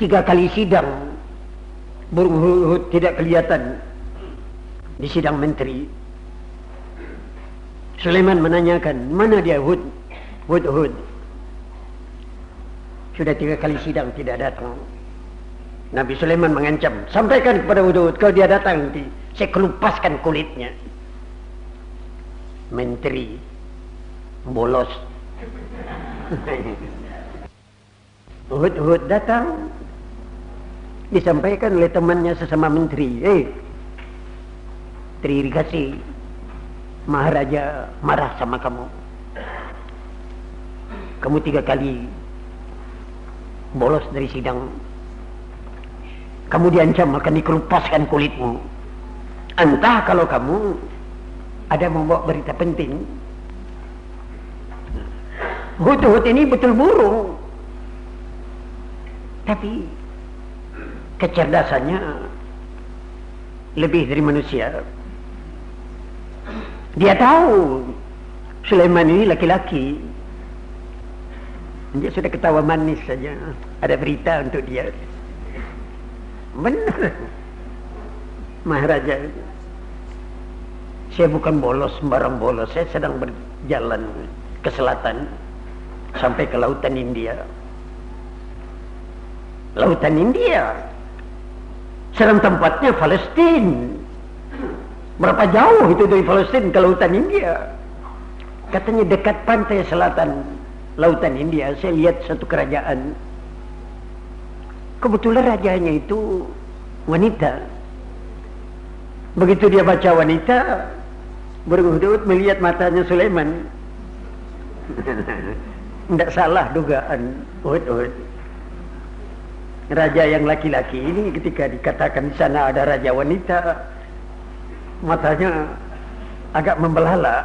3 kali sidang burung Hud tidak kelihatan di sidang menteri. Sulaiman menanyakan, mana dia Hud? Sudah 3 kali sidang tidak datang. Nabi Sulaiman mengancam, sampaikan kepada Hud, kalau dia datang nanti saya kelupaskan kulitnya. Menteri bolos. Hud datang, disampaikan oleh temannya sesama menteri, terindikasi Maharaja marah sama kamu. Kamu 3 kali bolos dari sidang. Kamu diancam akan dikelupaskan kulitmu. Entah kalau kamu ada membawa berita penting. Hud ini betul burung, tapi kecerdasannya lebih dari manusia. Dia tahu Sulaiman ini laki-laki. Dia sudah ketawa manis saja. Ada berita untuk dia. Benar, Maharaja, saya bukan bolos, sembarang bolos. Saya sedang berjalan ke selatan sampai ke lautan India. Lautan India, sedang tempatnya Palestina. Berapa jauh itu dari Palestina ke lautan India? Katanya dekat pantai selatan lautan India. Saya lihat satu kerajaan. Kebetulan rajanya itu wanita. Begitu dia baca wanita, burung Hud melihat matanya Sulaiman. Tidak salah dugaan Hud. Raja yang laki-laki ini ketika dikatakan di sana ada raja wanita, matanya agak membelalak.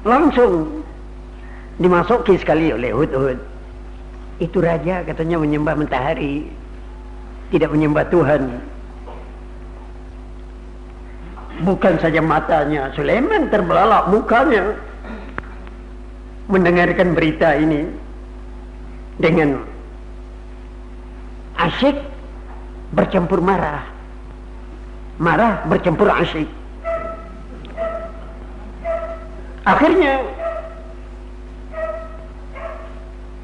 Langsung dimasuki sekali oleh Hud. Itu raja katanya menyembah matahari, tidak menyembah Tuhan. Bukan saja matanya Sulaiman terbelalak, mukanya mendengarkan berita ini dengan asyik bercampur marah. Marah bercampur asyik. Akhirnya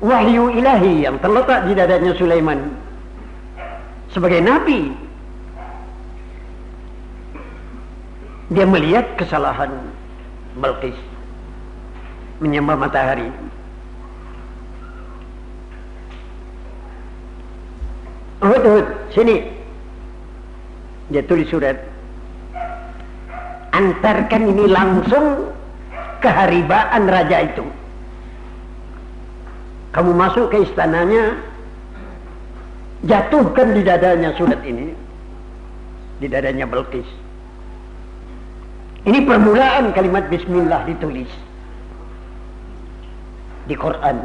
wahyu ilahi yang terletak di dadanya Sulaiman sebagai nabi, dia melihat kesalahan Balqis menyembah matahari. Hud, sini. Dia tulis surat, antarkan ini langsung ke haribaan raja itu. Kamu masuk ke istananya, jatuhkan di dadanya surat ini, di dadanya Balqis. Ini permulaan kalimat Bismillah ditulis di Quran.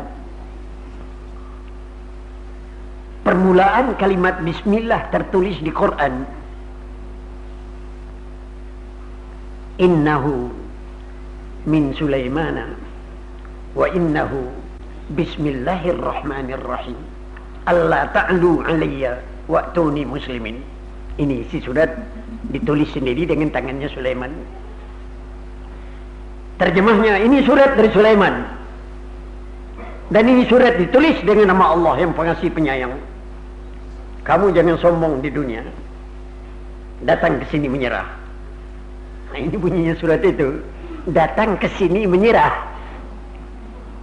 Permulaan kalimat Bismillah tertulis di Quran. Innahu min Sulaimana wa innahu Bismillahirrahmanirrahim. Allah ta'lu alayya wa'tuni muslimin. Ini isi surat ditulis sendiri dengan tangannya Sulaiman. Terjemahnya, ini surat dari Sulaiman. Dan ini surat ditulis dengan nama Allah yang pengasih penyayang. Kamu jangan sombong di dunia. Datang ke sini menyerah. Nah, ini bunyinya surat itu. Datang ke sini menyerah.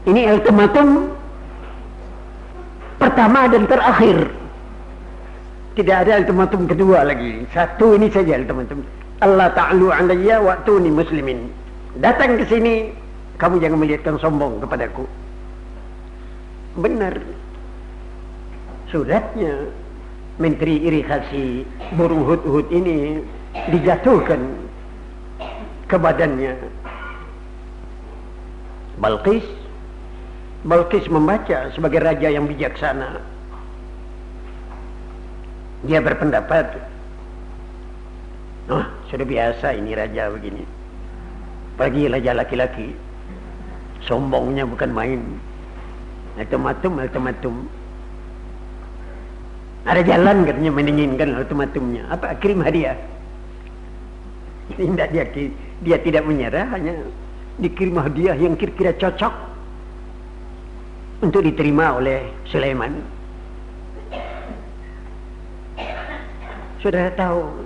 Ini ultimatum pertama dan terakhir. Tidak ada ultimatum kedua lagi. Satu ini saja ultimatum. Allah ta'lu alayya wa'tuni muslimin. Datang ke sini, kamu jangan melihatkan sombong kepadaku. Benar. Suratnya Menteri Irigasi burung Hud ini dijatuhkan ke badannya Balqis. Balqis membaca sebagai raja yang bijaksana. Dia berpendapat, oh, sudah biasa ini raja begini. Apalagi raja laki-laki, sombongnya bukan main. Ultimatum. Ada jalan katanya mendinginkan ultimatumnya. Apa? Kirim hadiah. Tidak, dia tidak menyerah, hanya dikirim hadiah yang kira-kira cocok untuk diterima oleh Sulaiman. Saudara tahu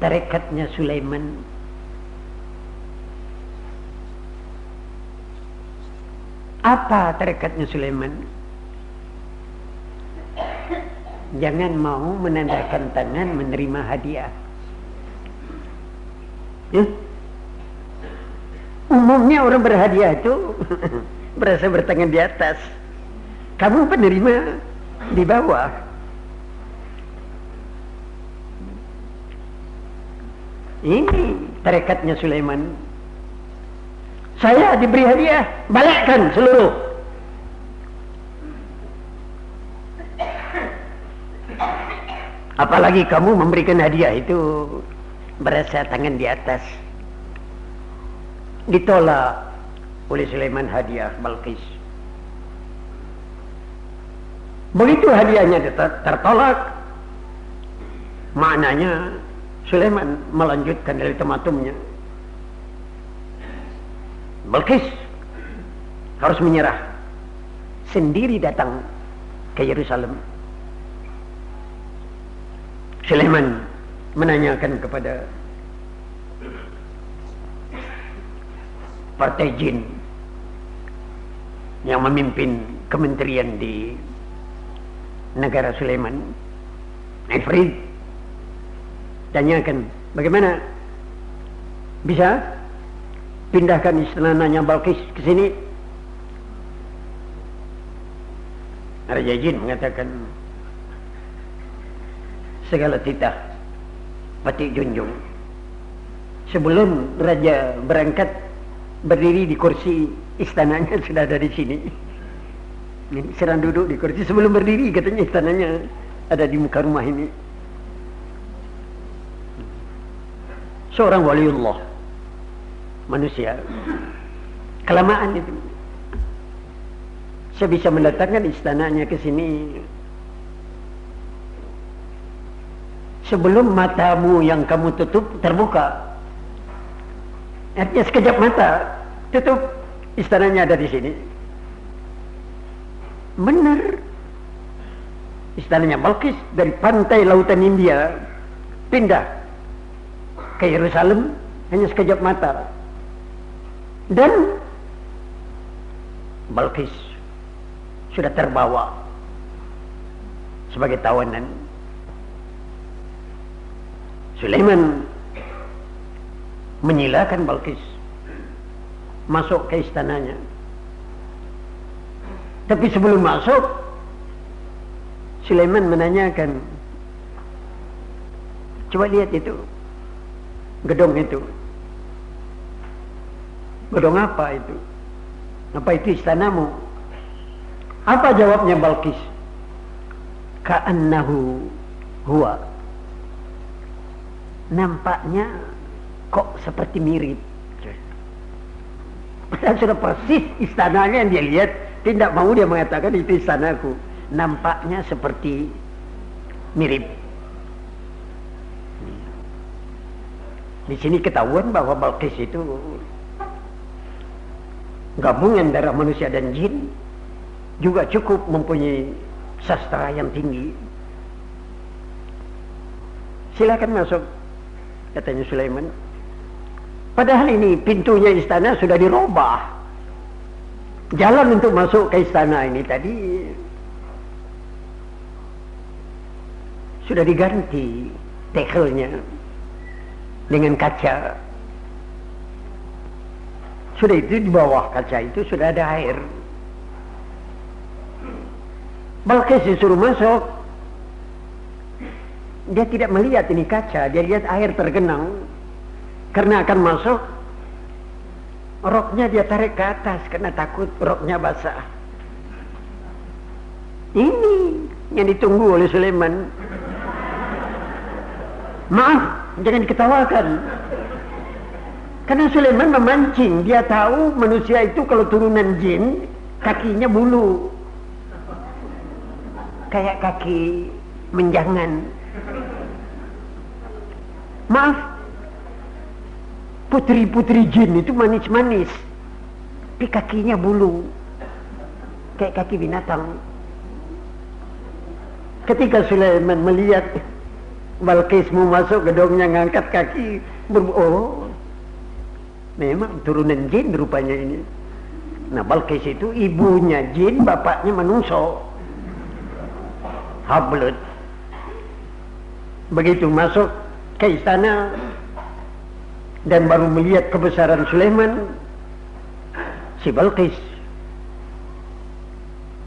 tarekatnya Sulaiman apa? Tarekatnya Sulaiman jangan mau menandakan tangan menerima hadiah. Umumnya orang berhadiah itu berasa bertangan di atas, kamu penerima di bawah. Ini tarekatnya Sulaiman. Saya diberi hadiah, balikkan seluruh. Apalagi kamu memberikan hadiah itu berasa tangan di atas. Ditolak oleh Sulaiman hadiah Balqis. Begitu hadiahnya tertolak, maknanya Sulaiman melanjutkan dari ultimatumnya. Balqis harus menyerah, sendiri datang ke Yerusalem. Sulaiman menanyakan kepada partai jin yang memimpin kementerian di negara Sulaiman, Ifrit, tanyakan bagaimana bisa pindahkan istananya Balqis ke sini. Raja jin mengatakan, segala titah pati junjung. Sebelum raja berangkat berdiri di kursi istananya sudah ada di sini. Sedang duduk di kursi, sebelum berdiri katanya istananya ada di muka rumah ini. Seorang waliullah, manusia, kelamaan itu. Saya bisa mendatangkan istananya ke sini sebelum matamu yang kamu tutup terbuka. Artinya sekejap mata tutup, istananya ada di sini. Benar, istananya Balqis dari pantai lautan India pindah ke Yerusalem hanya sekejap mata. Dan Balqis sudah terbawa sebagai tawanan. Sulaiman menyilakan Balqis masuk ke istananya. Tapi sebelum masuk, Sulaiman menanyakan, coba lihat itu, gedung itu. Gedung apa itu? Apa itu istanamu? Apa jawabnya Balqis? Ka'annahu huwa. Nampaknya kok seperti mirip. Padahal sudah persis istananya yang dia lihat. Tidak mau dia mengatakan itu istanaku. Nampaknya seperti mirip. Di sini ketahuan bahwa Balqis itu gabungan darah manusia dan jin, juga cukup mempunyai sastra yang tinggi. Silakan masuk, katanya Sulaiman. Padahal ini pintunya istana sudah dirubah. Jalan untuk masuk ke istana ini tadi sudah diganti tekelnya dengan kaca. Sudah itu di bawah kaca itu sudah ada air. Balqis disuruh masuk, dia tidak melihat ini kaca, dia lihat air tergenang. Karena akan masuk, roknya dia tarik ke atas karena takut roknya basah. Ini yang ditunggu oleh Sulaiman. Maaf, jangan diketawakan. Karena Sulaiman memancing, dia tahu manusia itu kalau turunan jin, kakinya bulu. kayak kaki menjangan. Maaf, putri-putri jin itu manis-manis, tapi kakinya bulu, kayak kaki binatang. Ketika Sulaiman melihat Balqis mau masuk gedungnya ngangkat kaki, oh, memang turunan jin rupanya ini. Nah, Balqis itu ibunya jin, bapaknya manungso. Hablut. Begitu masuk ke istana dan baru melihat kebesaran Sulaiman, si Balqis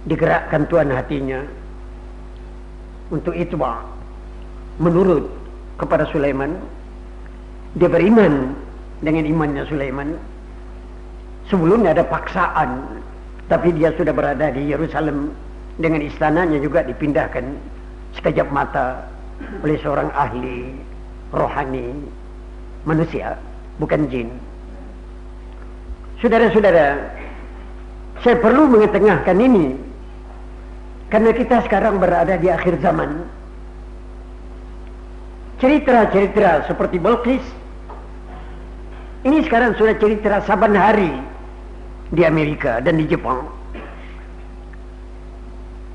digerakkan Tuhan hatinya untuk itba, menurut kepada Sulaiman. Dia beriman dengan imannya Sulaiman. Sebelumnya ada paksaan, tapi dia sudah berada di Yerusalem dengan istananya juga dipindahkan sekejap mata oleh seorang ahli rohani manusia, bukan jin. Saudara-saudara, saya perlu mengetengahkan ini karena kita sekarang berada di akhir zaman. Cerita-cerita seperti Balqis ini sekarang sudah cerita saban hari di Amerika dan di Jepang.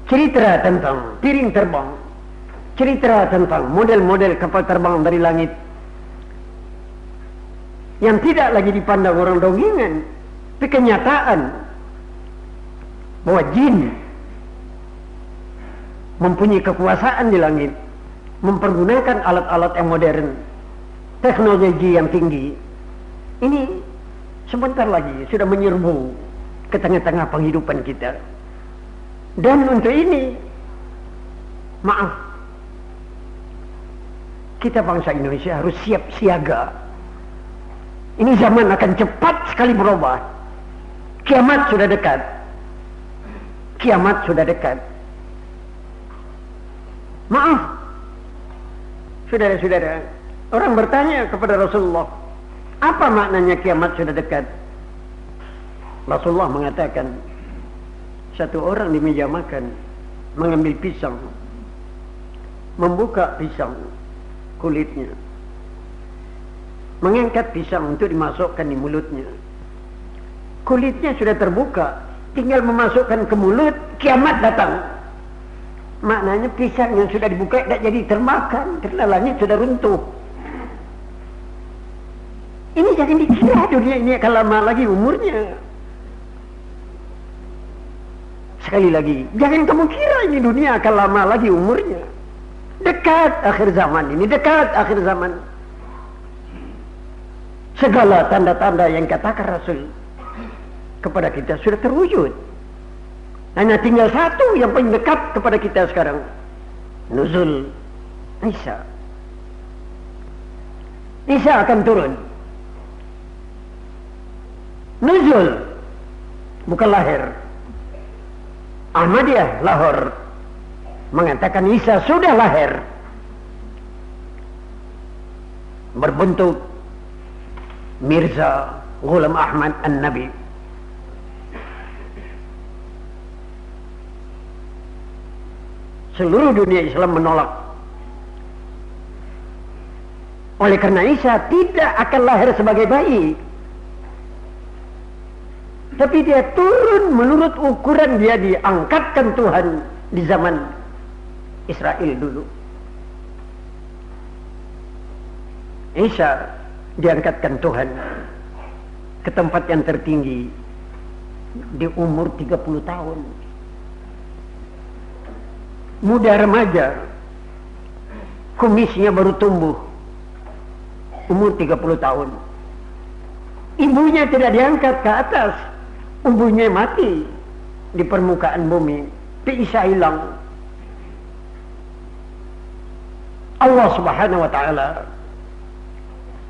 Cerita tentang piring terbang, cerita tentang model-model kapal terbang dari langit yang tidak lagi dipandang orang dongeng, tapi kenyataan bahwa jin mempunyai kekuasaan di langit, mempergunakan alat-alat yang modern, teknologi yang tinggi. Ini sebentar lagi sudah menyerbu ke tengah-tengah penghidupan kita. Dan untuk ini, maaf, kita bangsa Indonesia harus siap siaga. Ini zaman akan cepat sekali berubah. Kiamat sudah dekat. Kiamat sudah dekat. Maaf, saudara-saudara, orang bertanya kepada Rasulullah, apa maknanya kiamat sudah dekat? Rasulullah mengatakan, satu orang di meja makan mengambil pisang, membuka pisang kulitnya, mengangkat pisang untuk dimasukkan di mulutnya. Kulitnya sudah terbuka, tinggal memasukkan ke mulut, kiamat datang. Maknanya pisang yang sudah dibuka tidak jadi termakan karena langit sudah runtuh. Ini jangan dikira dunia ini akan lama lagi umurnya. Sekali lagi, jangan kamu kira ini dunia akan lama lagi umurnya. Dekat akhir zaman ini, dekat akhir zaman. Segala tanda-tanda yang katakan Rasul kepada kita sudah terwujud. Hanya tinggal satu yang paling dekat kepada kita sekarang, nuzul Isa. Isa akan turun. Nuzul, bukan lahir. Ahmadiyah Lahore mengatakan Isa sudah lahir, berbentuk Mirza Ghulam Ahmad An-Nabi. Seluruh dunia Islam menolak. Oleh karena Isa tidak akan lahir sebagai bayi, tapi dia turun menurut ukuran dia diangkatkan Tuhan di zaman Israel dulu. Isa diangkatkan Tuhan ke tempat yang tertinggi di umur 30 tahun. Muda remaja, kumisnya baru tumbuh, umur 30 tahun. Ibunya tidak diangkat ke atas, ibunya mati di permukaan bumi, Isa hilang. Allah Subhanahu wa ta'ala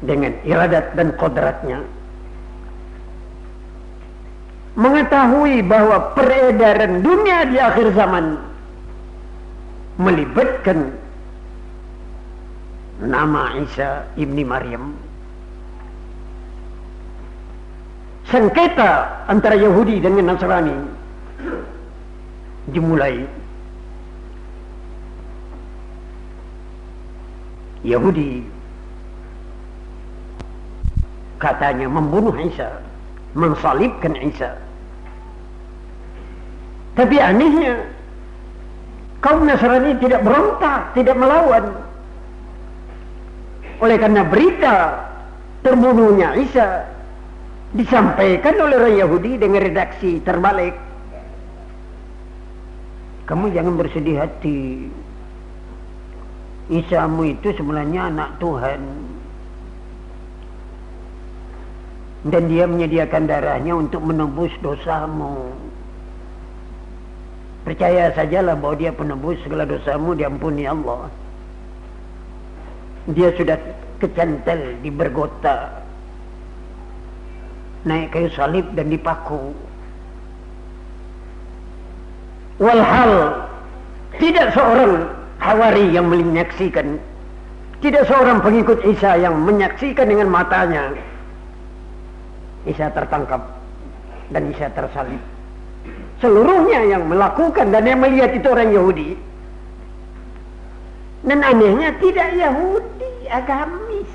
dengan iradat dan kodratnya mengetahui bahwa peredaran dunia di akhir zaman melibatkan nama Isa ibni Maryam. Sengketa antara Yahudi dengan Nasrani dimulai. Yahudi katanya membunuh Isa, mensalibkan Isa. Tapi anehnya kaum Nasrani tidak berontak, tidak melawan. Oleh karena berita terbunuhnya Isa disampaikan oleh orang Yahudi dengan redaksi terbalik. Kamu jangan bersedih hati, Isamu itu sebenarnya anak Tuhan, dan dia menyediakan darahnya untuk menebus dosamu. Percaya sajalah bahwa dia penebus segala dosamu, diampuni Allah. Dia sudah kecantel di bergota, naik kayu salib dan dipaku. Walhal tidak seorang Hawari yang menyaksikan, tidak seorang pengikut Isa yang menyaksikan dengan matanya Isa tertangkap dan Isa tersalib. Seluruhnya yang melakukan dan yang melihat itu orang Yahudi. Dan anehnya tidak Yahudi agamis,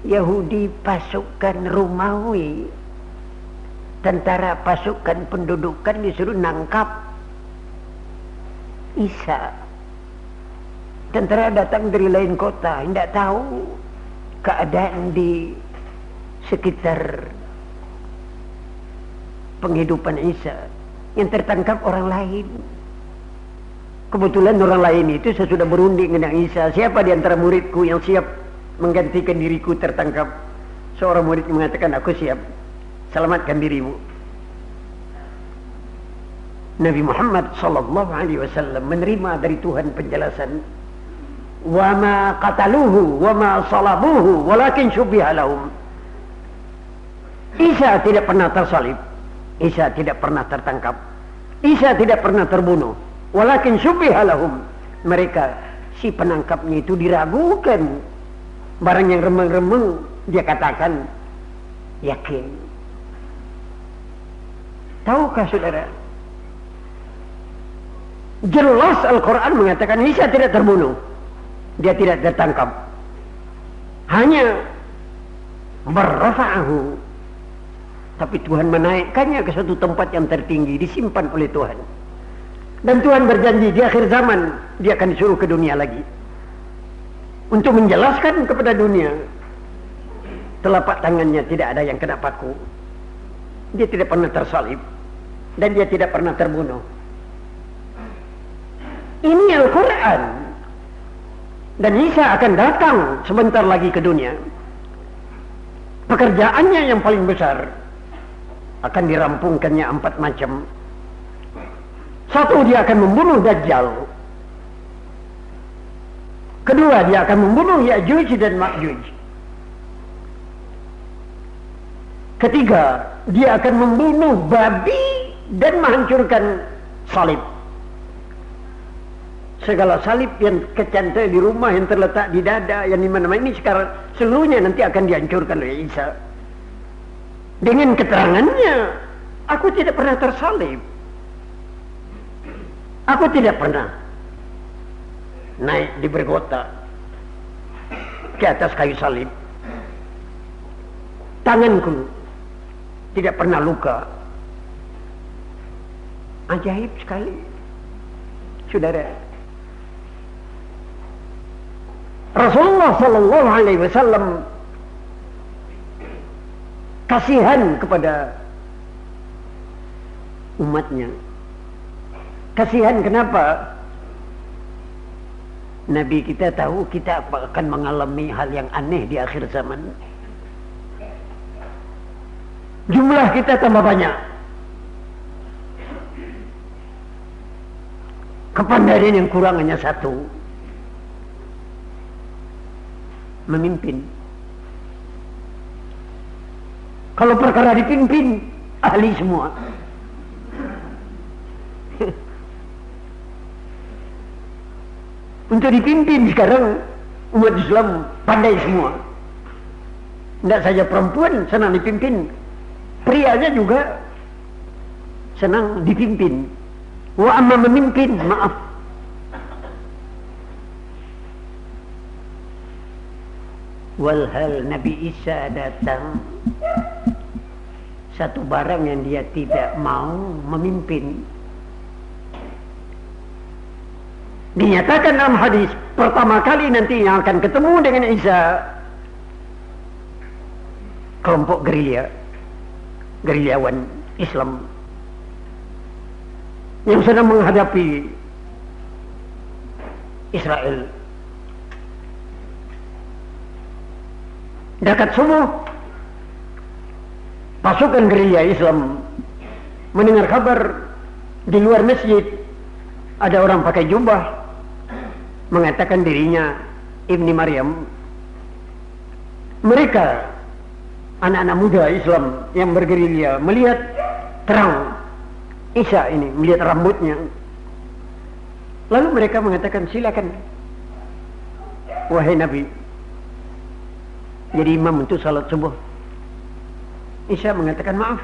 Yahudi pasukan Romawi, tentara pasukan pendudukan disuruh nangkap Isa. Tentara datang dari lain kota, tidak tahu keadaan di sekitar penghidupan Isa. Yang tertangkap orang lain. Kebetulan orang lain itu sesudah berunding dengan Isa, siapa di antara muridku yang siap menggantikan diriku tertangkap? Seorang murid mengatakan, aku siap, selamatkan dirimu. Nabi Muhammad sallallahu alaihi wasallam menerima dari Tuhan penjelasan, wa ma qataluhu wa ma salabuhu walakin syubbiha lahum. Isa tidak pernah tersalib, Isa tidak pernah tertangkap, Isa tidak pernah terbunuh, walakin syubbiha lahum. Mereka, si penangkapnya itu diragukan. Barang yang remeng-remeng dia katakan yakin. Tahukah saudara, jelas Al-Quran mengatakan Isa tidak terbunuh, dia tidak tertangkap, hanya berrafa'ahu, tapi Tuhan menaikkannya ke suatu tempat yang tertinggi, disimpan oleh Tuhan. Dan Tuhan berjanji di akhir zaman dia akan disuruh ke dunia lagi untuk menjelaskan kepada dunia, telapak tangannya tidak ada yang kena paku, dia tidak pernah tersalib, dan dia tidak pernah terbunuh. Ini Al-Quran. Dan Isa akan datang sebentar lagi ke dunia. Pekerjaannya yang paling besar akan dirampungkannya 4 macam. Satu, dia akan membunuh Dajjal. Kedua, dia akan membunuh Ya'juj dan Ma'juj. Ketiga, dia akan membunuh babi dan menghancurkan salib. Segala salib yang kecantel di rumah, yang terletak di dada, yang di mana-mana ini sekarang seluruhnya nanti akan dihancurkan oleh Isa. Dengan keterangannya, aku tidak pernah tersalib, aku tidak pernah naik di bergota ke atas kayu salib, tanganku tidak pernah luka. Ajaib sekali, saudara. Rasulullah sallallahu alaihi wasallam kasihan kepada umatnya. Kasihan kenapa? Nabi kita tahu kita akan mengalami hal yang aneh di akhir zaman. Jumlah kita tambah banyak, kepandaian yang kurang hanya satu, memimpin. Kalau perkara dipimpin, ahli semua. Untuk dipimpin sekarang umat Islam pandai semua. Tidak saja perempuan senang dipimpin, prianya juga senang dipimpin. Wa amma memimpin, maaf, Walhal Nabi Isa datang, satu barang yang dia tidak mau memimpin. Dinyatakan dalam hadis, pertama kali nanti yang akan ketemu dengan Isa kelompok gerilyawan Islam yang sedang menghadapi Israel. Dekat subuh, pasukan gerilya Islam mendengar kabar di luar masjid ada orang pakai jubah mengatakan dirinya Ibni Maryam. Mereka anak-anak muda Islam yang bergerilya melihat terang Isa ini, melihat rambutnya. Lalu mereka mengatakan, silakan wahai Nabi, jadi imam untuk salat subuh. Isa mengatakan, maaf,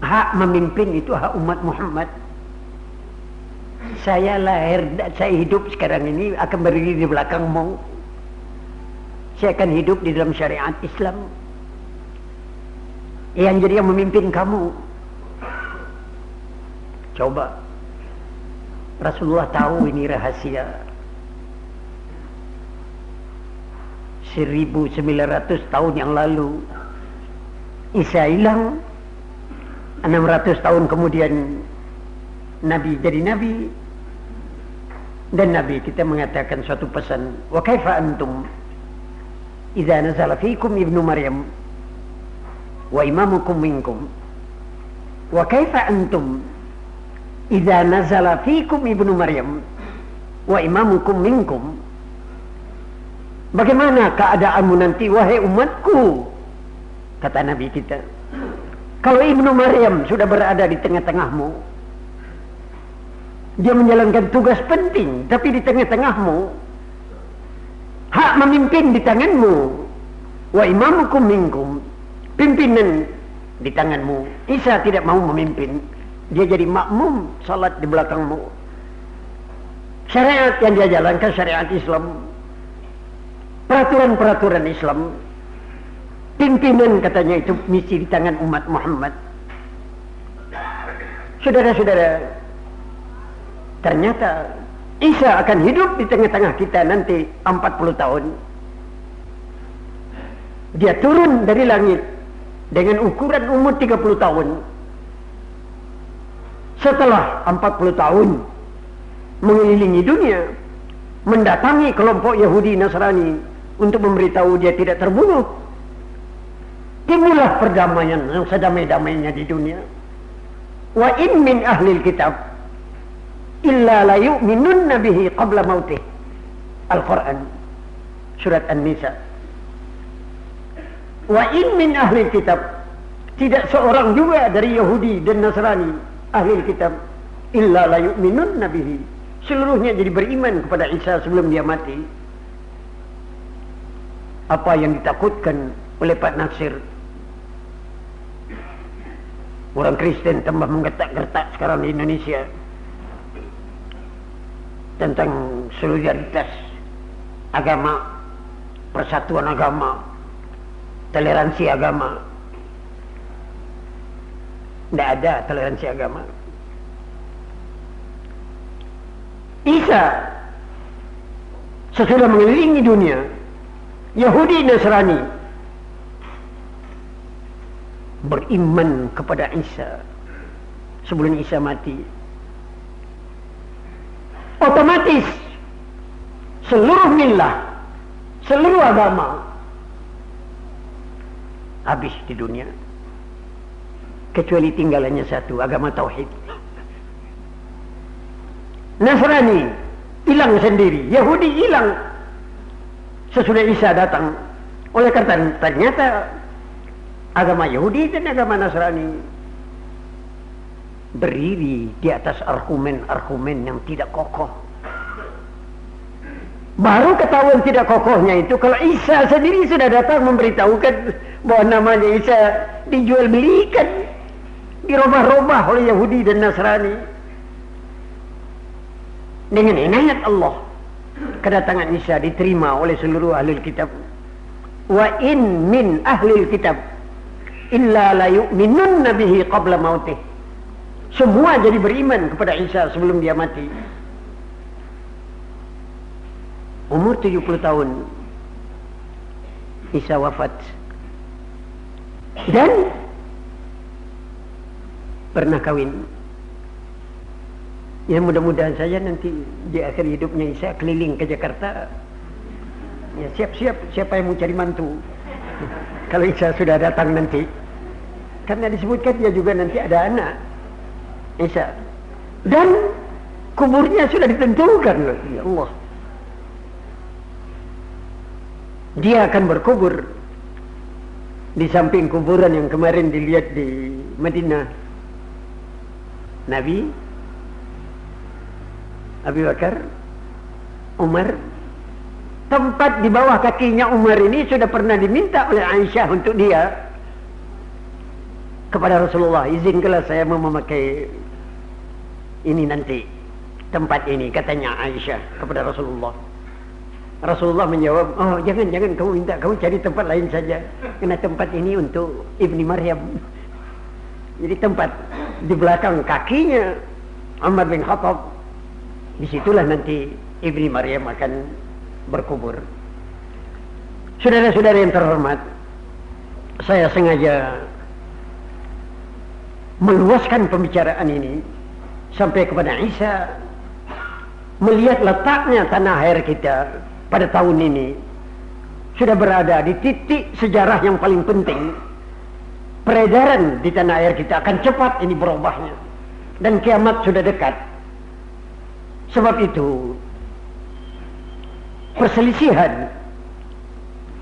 hak memimpin itu hak umat Muhammad. Saya lahir, saya hidup sekarang ini akan berdiri di belakangmu. Saya akan hidup di dalam syariat Islam. Yang jadi yang memimpin kamu. Coba, Rasulullah tahu ini rahasia. 1900 tahun yang lalu Isa hilang, 600 tahun kemudian Nabi jadi Nabi. Dan Nabi kita mengatakan suatu pesan, wa kaifa antum idza nazala fiikum ibnu Maryam wa imamukum minkum, wa kaifa antum idza nazala fiikum ibnu Maryam wa imamukum minkum. Bagaimana keadaanmu nanti wahai umatku, kata Nabi kita, kalau Ibnu Maryam sudah berada di tengah-tengahmu, dia menjalankan tugas penting, tapi di tengah-tengahmu, hak memimpin di tanganmu, wa imamukum minkum, pimpinan di tanganmu. Isa tidak mau memimpin, dia jadi makmum salat di belakangmu. Syariat yang dia jalankan syariat Islam, peraturan-peraturan Islam, pimpinan katanya itu misi di tangan umat Muhammad. Saudara-saudara, ternyata Isa akan hidup di tengah-tengah kita nanti 40 tahun. Dia turun dari langit dengan ukuran umur 30 tahun. Setelah 40 tahun mengelilingi dunia, mendatangi kelompok Yahudi Nasrani untuk memberitahu dia tidak terbunuh, timbullah perdamaian yang sedamai-damainya di dunia. Wa in min ahlil kitab illa la yu'minunna bihi qabla mautih. Al-Quran surat An-Nisa. Wa in min ahlil kitab, tidak seorang juga dari Yahudi dan Nasrani ahlil kitab illa la yu'minunna bihi, seluruhnya jadi beriman kepada Isa sebelum dia mati. Apa yang ditakutkan oleh Pak Nasir, orang Kristen tambah menggetak-getak sekarang di Indonesia tentang solidaritas agama, persatuan agama, toleransi agama. Tidak ada toleransi agama. Isa sesudah mengelilingi dunia, Yahudi Nasrani beriman kepada Isa sebelum Isa mati. Otomatis seluruh millah, seluruh agama habis di dunia, kecuali tinggalannya satu, agama tauhid. Nasrani hilang sendiri, Yahudi hilang sesudah Isa datang. Oleh karena ternyata agama Yahudi dan agama Nasrani berdiri di atas argumen-argumen yang tidak kokoh. Baru ketahuan tidak kokohnya itu kalau Isa sendiri sudah datang memberitahukan bahwa namanya Isa dijual belikan, dirubah-rubah oleh Yahudi dan Nasrani. Dengan inayat Allah, kedatangan Isa diterima oleh seluruh ahli kitab. Wa in min ahli kitab illa la yu'minunna bihi qabla mautih. Semua jadi beriman kepada Isa sebelum dia mati. Umur 70 tahun Isa wafat. Dan pernah kawin. Ya mudah-mudahan saja nanti di akhir hidupnya Isa keliling ke Jakarta. Ya siap-siap siapa yang mau cari mantu. Kalau Isa sudah datang nanti. Karena disebutkan dia juga nanti ada anak Isa. Dan kuburnya sudah ditentukan loh. Ya Allah. Dia akan berkubur di samping kuburan yang kemarin dilihat di Madinah. Nabi, Abu Bakar, Umar. Tempat di bawah kakinya Umar ini sudah pernah diminta oleh Aisyah untuk dia kepada Rasulullah, izinkanlah saya mau memakai ini nanti, tempat ini, katanya Aisyah kepada Rasulullah. Rasulullah menjawab, oh jangan kamu minta, kamu cari tempat lain saja, karena tempat ini untuk Ibni Maryam. Jadi tempat di belakang kakinya Umar bin Khattab, disitulah nanti Ibni Maryam akan berkubur. Saudara-saudara yang terhormat, saya sengaja meluaskan pembicaraan ini sampai kepada Isa, melihat letaknya tanah air kita pada tahun ini sudah berada di titik sejarah yang paling penting. Peredaran di tanah air kita akan cepat ini berubahnya, dan kiamat sudah dekat. Sebab itu perselisihan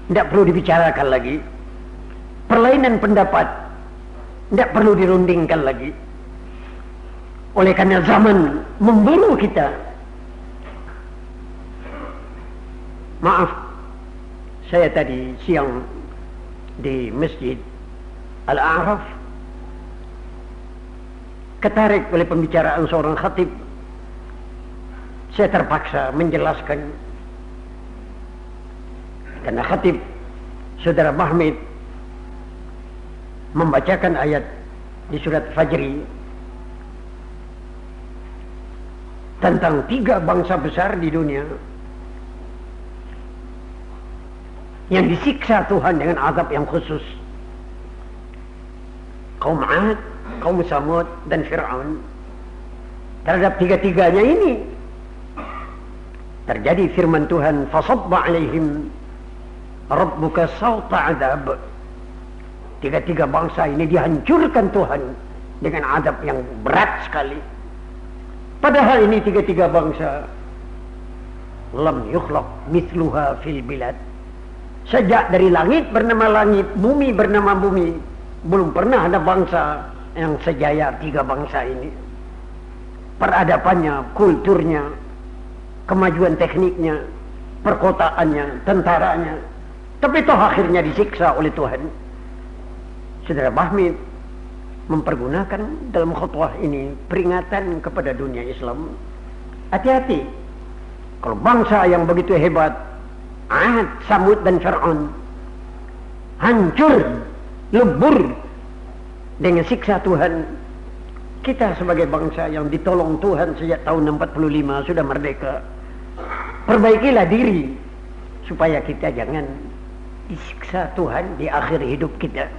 tidak perlu dibicarakan lagi, perlainan pendapat tidak perlu dirundingkan lagi. Oleh karena zaman memburu kita. Maaf, saya tadi siang di Masjid Al-A'raf ketarik oleh pembicaraan seorang khatib. Saya terpaksa menjelaskan, karena khatib Saudara Mahmid membacakan ayat di surat Fajri tentang 3 bangsa besar di dunia yang disiksa Tuhan dengan azab yang khusus. Kaum Ad, kaum Samud, dan Fir'aun. Terhadap 3-tiganya ini terjadi firman Tuhan, fasabba alaihim rabbuka sawta adab. 3 bangsa ini dihancurkan Tuhan dengan azab yang berat sekali. Padahal ini 3 bangsa lam yukhlaq mithluha fil bilad. Sejak dari langit bernama langit, bumi bernama bumi, belum pernah ada bangsa yang sejaya 3 bangsa ini. Peradabannya, kulturnya, kemajuan tekniknya, perkotaannya, tentaranya. Tapi toh akhirnya disiksa oleh Tuhan. Saudara Bahmid mempergunakan dalam khutbah ini peringatan kepada dunia Islam. Hati-hati. Kalau bangsa yang begitu hebat, Ad, Samud, dan Fir'aun hancur, lebur dengan siksa Tuhan. Kita sebagai bangsa yang ditolong Tuhan sejak tahun 45 sudah merdeka. Perbaikilah diri supaya kita jangan disiksa Tuhan di akhir hidup kita.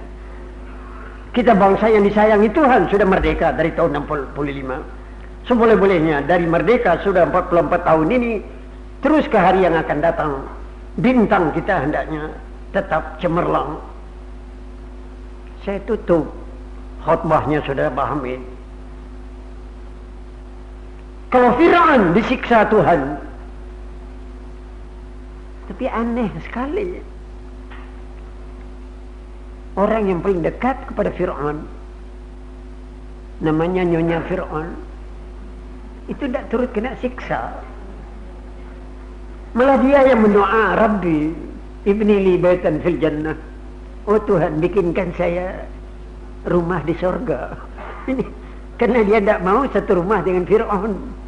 Kita bangsa yang disayangi Tuhan, sudah merdeka dari tahun 65. Seboleh-bolehnya dari merdeka sudah 44 tahun ini, terus ke hari yang akan datang, bintang kita hendaknya tetap cemerlang. Saya tutup khutbahnya Saudara Bahmid. Kalau Fir'aun disiksa Tuhan, tapi aneh sekali, orang yang paling dekat kepada Fir'aun, namanya Nyonya Fir'aun, itu tidak turut kena siksa. Malah dia yang mendoa, Rabbi ibni li baitan fil jannah. Oh Tuhan, bikinkan saya rumah di surga. Ini karena dia tidak mau satu rumah dengan Fir'aun.